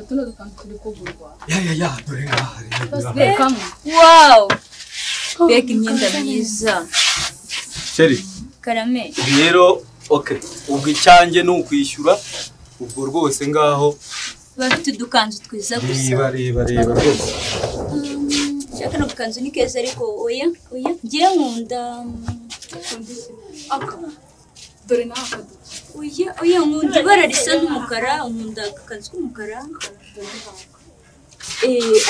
tuno dukantu turi kugurwa ya dore ngaha wow beka imyenda myiza Sheri karame rero okay ubwo icyanjye n'ukwishyura ubwo rwose ngaho bafite udukanzu twiza gusa reba rwose shaka no kanzu ni keza ariko oya ngira nkunda aka dore naka oya nkunda ibara risa n'umukara nkunda kanzu k'umukara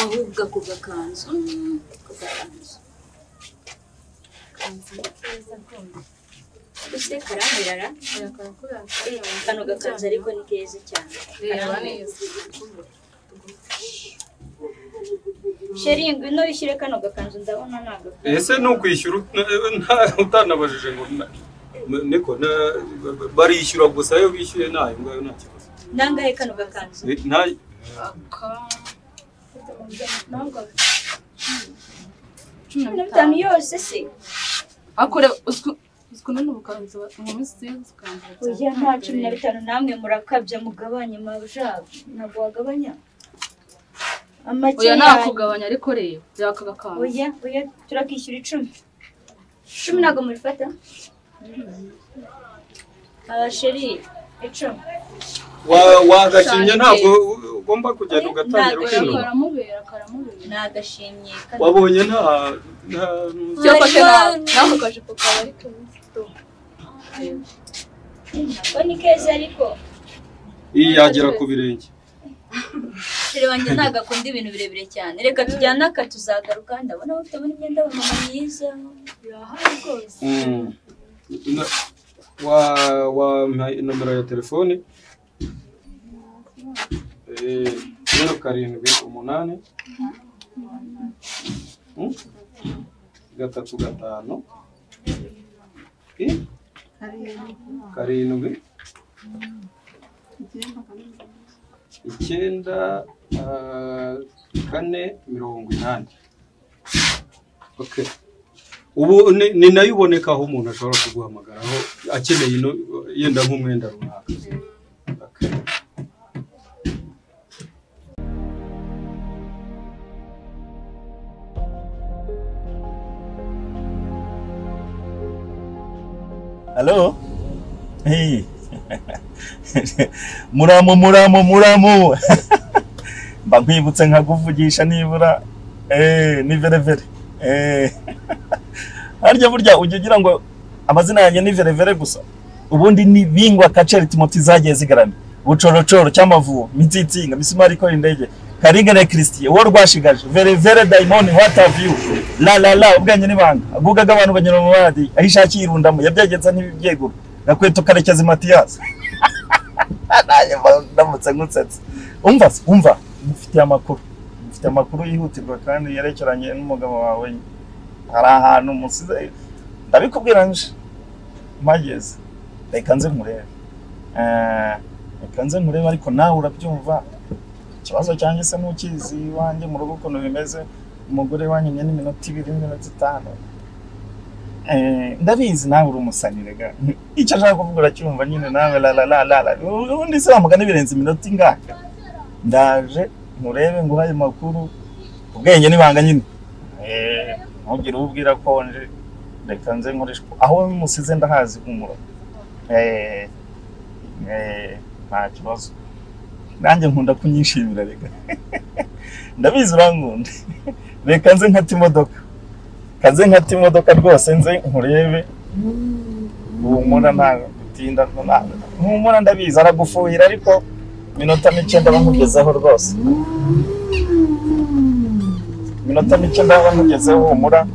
ahubwo ako gakanzu use karamirara kano gakanzu ariko ni keza cyane Sheri ngwino wishyire kano gakanzu ndabona naga ese n'ukwishyura utanabajije ngo niko barishyura gusa yo bishyuye nayo ngayo nta kibazo nangahe kano gakanzu nayo Cumi yose se akore uskuna n'ubukanzu mu minsi ukanzu oya nta 15 namwe murakabya mugabanye mabujabo ntabwo wagabanya oya nakugabanya ariko rero yakagakanzu oya turakishyura 10 ntabwo murifata Sheri 10 wagashimye ntabwo ugomba kugenda ugatangira ukino karamubera nagashimye wabonye nta cyofashe naho kajipo kawe ariko ko ni keza ariko yagera ku birenge Sheri wanjye nagakunda ibintu birebire cyane reka tujyana akatuzagaruka ndabona ufite muri imyenda myiza yahaye rwose wa nomero ya telefone 078 gatatu 5 9 okay ubu ni nayo uboneka aho umuntu ashobora kuguhamagaraho akeneye yenda nk'umwenda runaka okay Hello? Hey. Muramu. Bankwibutse nkaguvugisha nibura ni vere. Harya burya ujye ugira ngo amazina yanjye ni vere gusa. Ubundi ni bingwa kaceri Timothy zagiye zigarame. Bucorocoro cy'amavuo, mititsinga, misumari ko indege. Karingane Christian, wo rwashigaje. Vere Diamond, what have you? La ubwenge nibanga. Agugaga abantu banyura mu badi, ahishakiye irundamo, yabyagenza n'ibyeguro. Gakweto Karekezi Mathias. Ndamutse ngutsetse. Umva, mufite amakuru yihutirwa kandi yerekeranye n'umugabo wawe. Hari ahantu musize. Ndabikubwira nje. Mageze. Reka nze murebe ariko nawe urabyumva. Ikibazo cyanjye se n'ukizi wanjye mu rugo ukuntu bimeze. Umugore wanyimye n'iminota 2 n'iminota 5. Ndabizi nawe uri umusanirega. Icyo ashaka kuvuga cyumva nyine nawe la. Ubundi se bamugana ibirenze iminota ingahe? Ndaje murebe ngo haye makuru. Ubwenge nibanga nyine. Ntugire ubwira ko nje reka nze nkoresha aho musize ndahazi kumura. Nta kibazo. Nanjye nkunda kunyishimira rega. Ndabizi urankunda. Reka nze nkata imodoka rwose nze nkurebe. Umuna nta gutinda umuna ndabizi aragufuhira ariko minota 9 bamugezeho rwose. Minota 9 bamugezeho umura.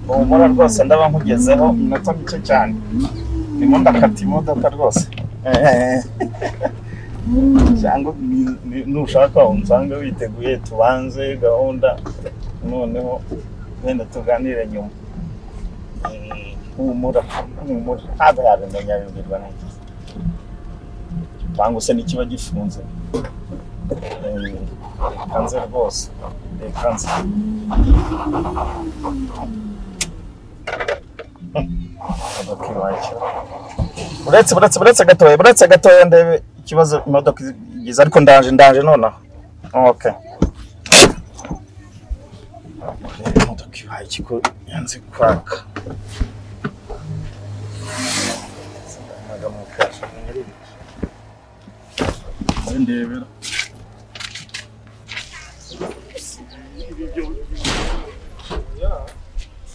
Umura rwose ndaba nkugezeho minota mike cyane. Ndimo ndakata imodoka rwose. Cyangwa nushaka unsanga witeguye tubanze gahunda noneho wenda tuganire nyuma. Umura ntabwo yabimenya yubirwa neza. Cyangwa se nikiba gifunze. Kanze rwose. Kanze. Okay, buretse gatoya ndebe ikibazo imodoka igize ariko ndaje nonaha. Okay. Imodoka ibaye ikiko yanze kwaka. Ndebera.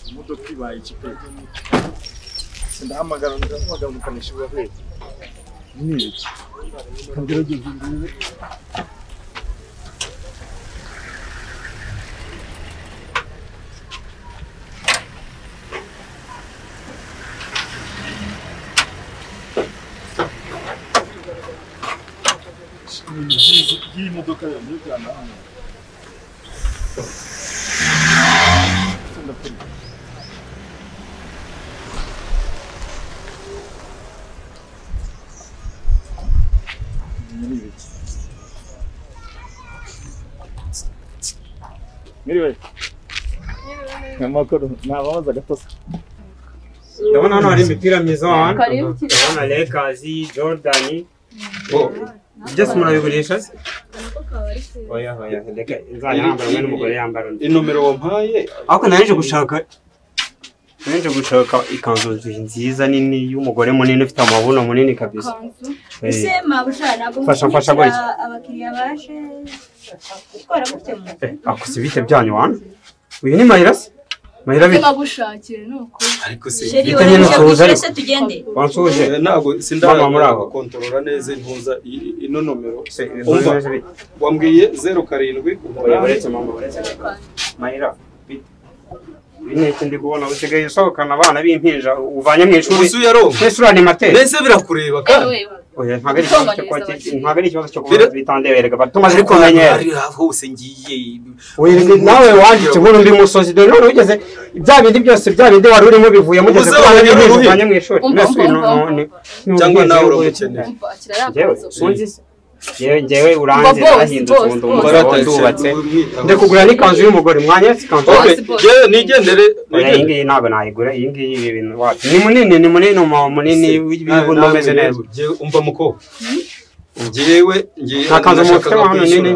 Imodoka ibaye ikiko. Ndahamagara umukanisha wa hwe. Ni iki? Kangerageza ndebe. Iyi modoka yamujyana hano. Miriwe. Amakuru nababaza gatosa. Ndabona hano hari imipira myiza hano. Ndabona Lakers, Jordan. Just murabigurisha se? Oya ndeka nzayambara mwe n'umugore yambara. Inomero wampaye Ako naje gushaka ikanzu nziza nini y'umugore munini ufite amabuno munini kabisa. Ese mabusha ntabwo Fasha boys. Abakiriya baje gukora gutyo mu. Akusibite byanyu wana. Uyu ni Mahirase? Mahira bite? Magushakire nuko. ariko se Sheri wari se tugende. Wansuje. Ntabwo sindaba kontrola neza impuza ino nomero. Umva wambwiye 07 Uretse mama uretse. Mahira bite? Bineke ndi kubona usigaye usohokana abana b'impinja uvanye mu ishuri. Mwese urani materi. Nese birakureba kandi. Oya ntagari ikibazo cyo kuba bitandeberega batumaze ariko menyera. Ari hose ngiye. Oya nawe wanditse nkuru ndi musozi dore none ugeze bya bindi byose bya bindi wari urimo bivuye mugeze uvanye mu ishuri. Cyangwa nawe uramukeneye. Jewe sunzi Jewe uranze ahindutse ubundi umubatse ndekugura n'ikanzu y'umugore mwanya sikanzu je nigendere iyi ntabwo nayigura iyi ngiyi ibintu wacu ni munini munini w'ibibuno meze neza je umva muko jewe ngiye nakanzu mufite hano nini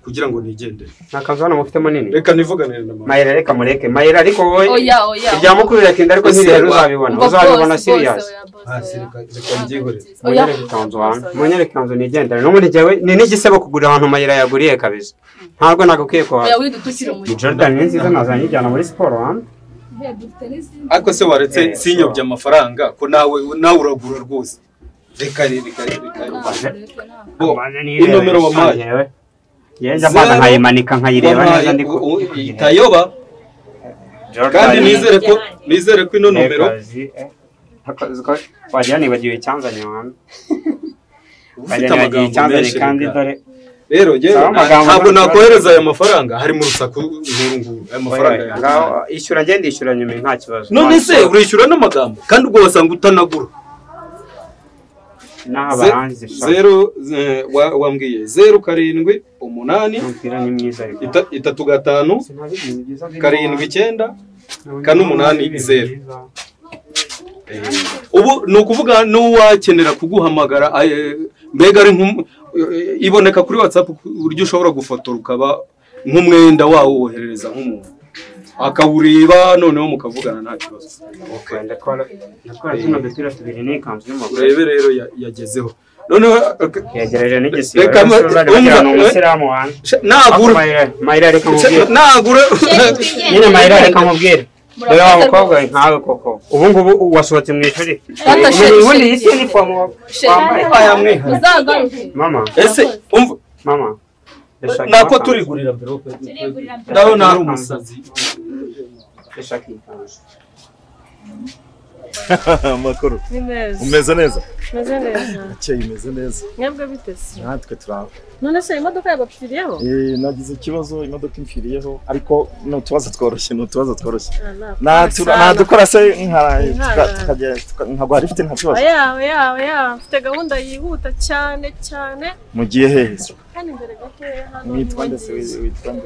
kugira ngo nigendere nakanzu hano mufite munini reka nivuganire na Mahira reka mureke Mahira ariko wowe oya ibya mukuru reka ariko ntiri uzabibona serious reka ngihore munyere ikanzu hano munyere ikanzu nigendere no muri jewe ni n'igisebo kugura ahantu Mahira yaguriye kabisa ntabwo nagukwiye ko oya widutukira mu Jordan ni nziza nazanye ijyana muri siporo hano ariko se waretse sinyobye amafaranga ko nawe uragura rwose reka inomero wamaye yenza mbaza nkayimanika nkayireba neza ndiko itayoba kandi nizere ko ino nomero wajyana nibagiwe icyanzanye hano ufite amagambo menshi kandi dore rero ntabwo nakohereza aya mafaranga hari mu rusaku ngurunguru aya mafaranga ngaho ishyura ngende ishyura nyuma nta kibazo none se urishyura n'amagambo kandi ubwo wasanga utanagura n'abaranze wambwiye 07 8 umupira ni mwiza ariko 35 79 8 ubu nukuvuga n'uwakenera kuguhamagara mbega ari iboneka kuri WhatsApp uburyo ushobora gufotora ukaba nk'umwenda wawo woherereza nk'umuntu akawureba noneho mukavugana nta kibazo. Okay ndakora kino dutira tubiri n'ikanzu y'umugore rebe rero yagezeho noneho yagereje n'igisibo reka umusiramu wanjye nagura Mahira reka mubwire nagura nyine Mahira reka mubwire dore wa mukobwa nkawe koko ubu ngubu wasohotse mu ishuri ubundi isi uniform wambaye ayamwe uzagaruke mama ese umva mama nako turigurira mverope ndaho nari umusazi Makuru. Umeze neza? Imeze neza. Mwebwe bitese? Natwe turaho. None se imodoka yabapfiriyeho? Nagize ikibazo imodoka imfiriyeho ariko n'utubazo tworoshye. Nadukora se nkagwa rifite nta kibazo. Oya, mfite gahunda yihuta cyane. Mu gihe heza. Kandi imbere gato hano. Nitwa ndetse witwa nde?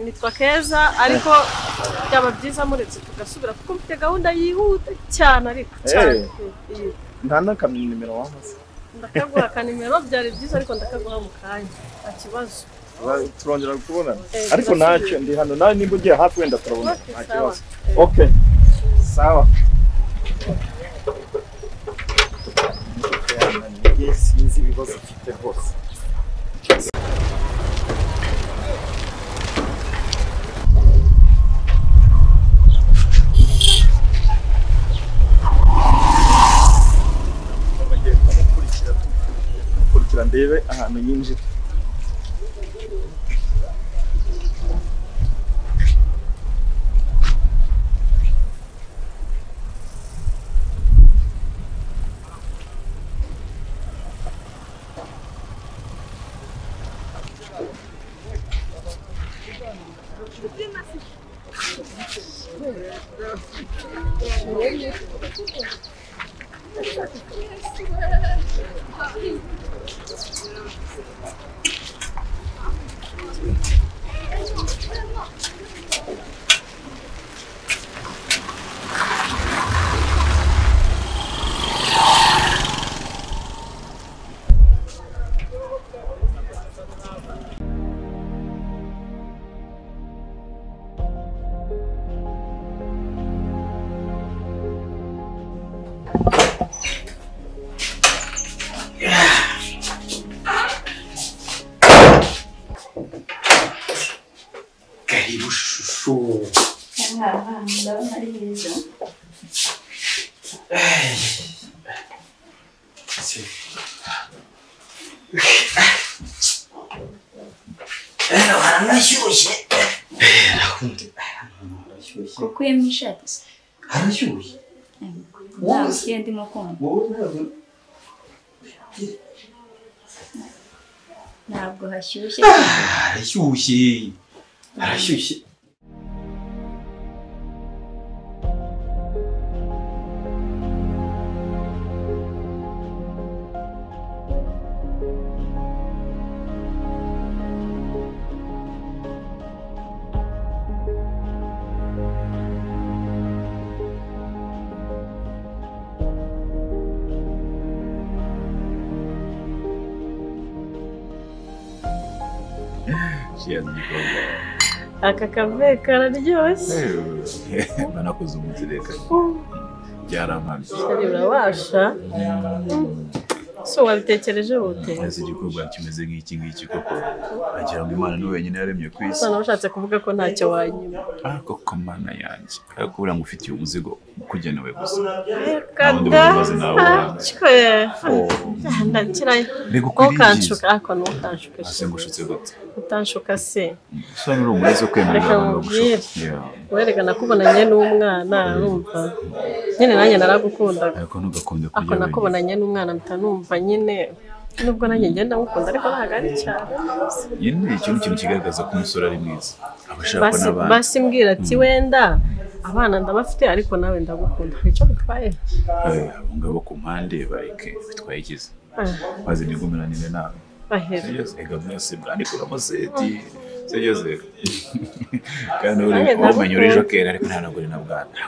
Nitwa Keza ariko byaba byiza muretse tugasubira kuko mfite gahunda yihuta cyane ariko cyane. nta n'akanimero wamaze ndakaguha akanimero byari byiza ariko ndakaguha mu kanya nta kibazo turongera kubonana ariko ntacyo ndi hano nawe nimba ugiye hafi wenda turabona nta kibazo okay sawa sinzi ibibazo ufite rwose ndebe ahantu yinjira Karibu shushu. Ndabona ari heza. Arashyushye. Nakunde. Kuko yemishati se. Arashyushye. Wowe ndimo kumva. Ntabwo hashyushye. Arashyushye. Arashyushye. aka kave kararyoshye banakoze umuzireka byaramamye urabasha so wabitekereje ute ese igikorwa kimeze nk'iki ngiki koko agira ngo Imana ni wenyine yaremye ku isi sana ushatse kuvuga ko ntacyo wanyuma koko Mana yanjye akubura ngo ufitiye umuzigo kugenewe gusa kada chikoye ndakiraye ukanshuka ako nukanshuka ase ngushutse gute utanshuka se so ni rumurizo kwemera ngo gushuka werekana kubonanye n'umwana urumva nyine nanjye naragukundaga ariko ntugakunde kurya ako nakubonanye n'umwana mtanumva nyine nubwo nanjye ngenda ngukunda ariko ntago ari cyane nyine ikintu kigaragaza ko umusore ari mwiza abashaka n'abana basi mbwira ati wenda abana ndabafite ariko nawe ndagukunda icyo bitwaye ngabo ku mpande bareke bitwaye ikiza maze nigumiranire nawe bahera ega mwese bwandikura amaseti sejeze kandi umenye uri jokera ariko nta nagore na bwana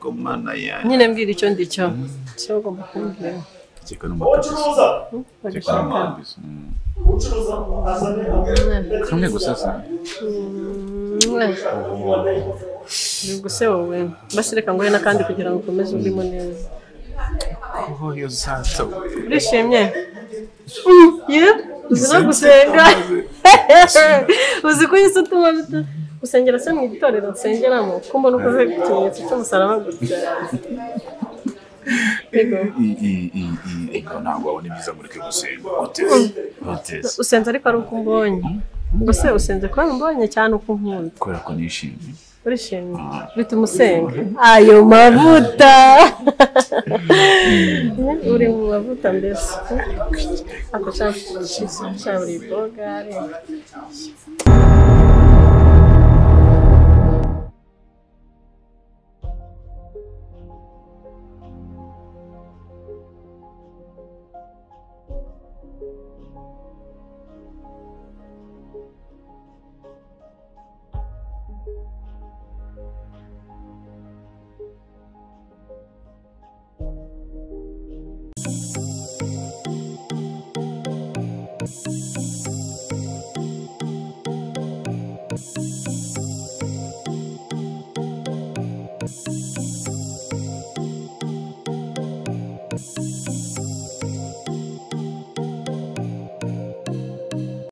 ko Mana yanjye nyine mbwira icyo ndicyo cyo ugomba kumbwira cyeka n'umakabisa cyeka n'umakabisa kamwe gusa se Guse wowe basi reka ngoye nakandi kugira ngo ukomeze urimo neza oh yo sata urishimye uzira gusenga uzi ko Yesu tuma gusengera se mu gitorero nsengeramo kumba nuko ze ikimenyetso cy'umusaraba gutya ego ntabwo wabona ibyiza muri ke gusenga hoteze usenze ariko ari uko umbonye ngo se usenze ko mbonye cyane uko nkunda kubera ko nishimye urishimye bituma usenga ayo mavuta uri mu mavuta mbese ako cyangwa bogare